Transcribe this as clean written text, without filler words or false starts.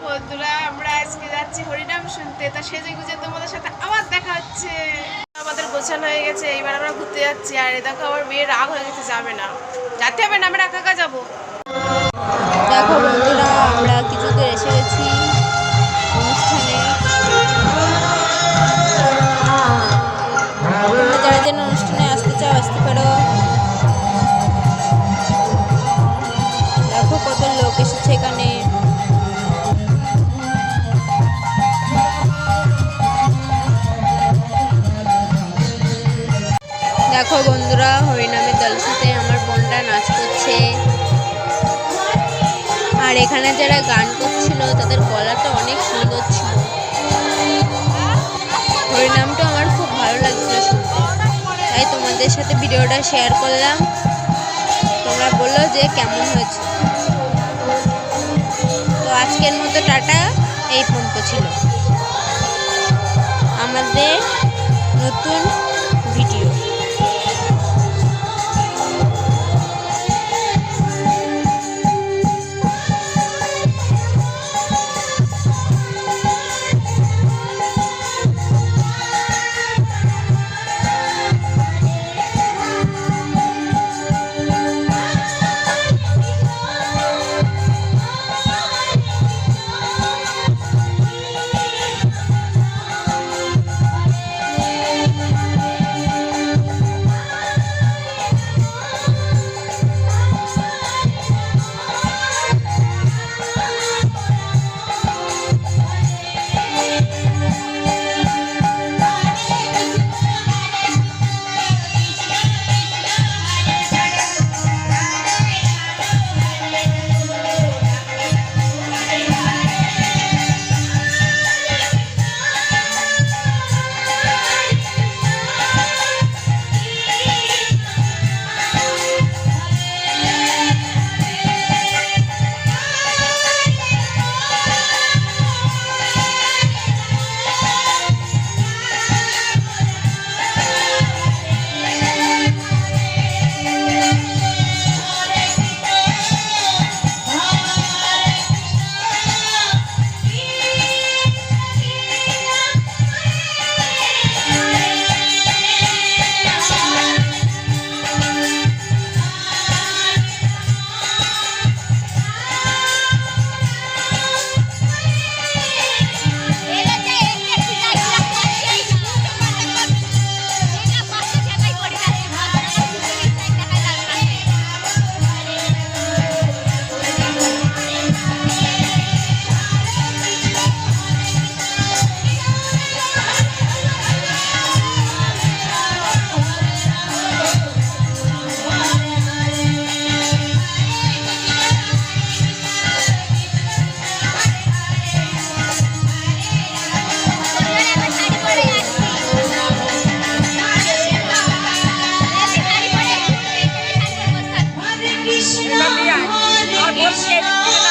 বন্ধুরা আমরা আজকে যাচ্ছি হরিনাম শুনতে, তা সেজে গুজে তোমাদের সাথে আবার দেখা হচ্ছে। আমাদের গোছানো হয়ে গেছে, এইবার আমরা ঘুরতে যাচ্ছি। আর দেখো আমার মেয়ে রাগ হয়ে গেছে, যাবে না, যেতে হবে না, আমরা একা একা যাবো। দেখো বন্ধুরা আমরা কিছু দূর এসে গেছি অনুষ্ঠানে। তোমরা যারা যেন অনুষ্ঠানে আসতে চাও আসতে পারো। দেখো কত লোক এসেছে এখানে। দেখো বন্ধুরা হরিনামের দলের সাথে আমার বোনরা নাচ করছে। আর এখানে যারা গান করছিল তাদের গলাটা অনেক সুন্দর ছিল। হরিনামটা আমার খুব ভালো লাগছিল শুনতে, তাই তোমাদের সাথে ভিডিওটা শেয়ার করলাম। তোমরা বললো যে কেমন হয়েছে। তো আজকের মতো টাটা, এই পর্যন্ত ছিল আমাদের নতুন ভিডিও। আর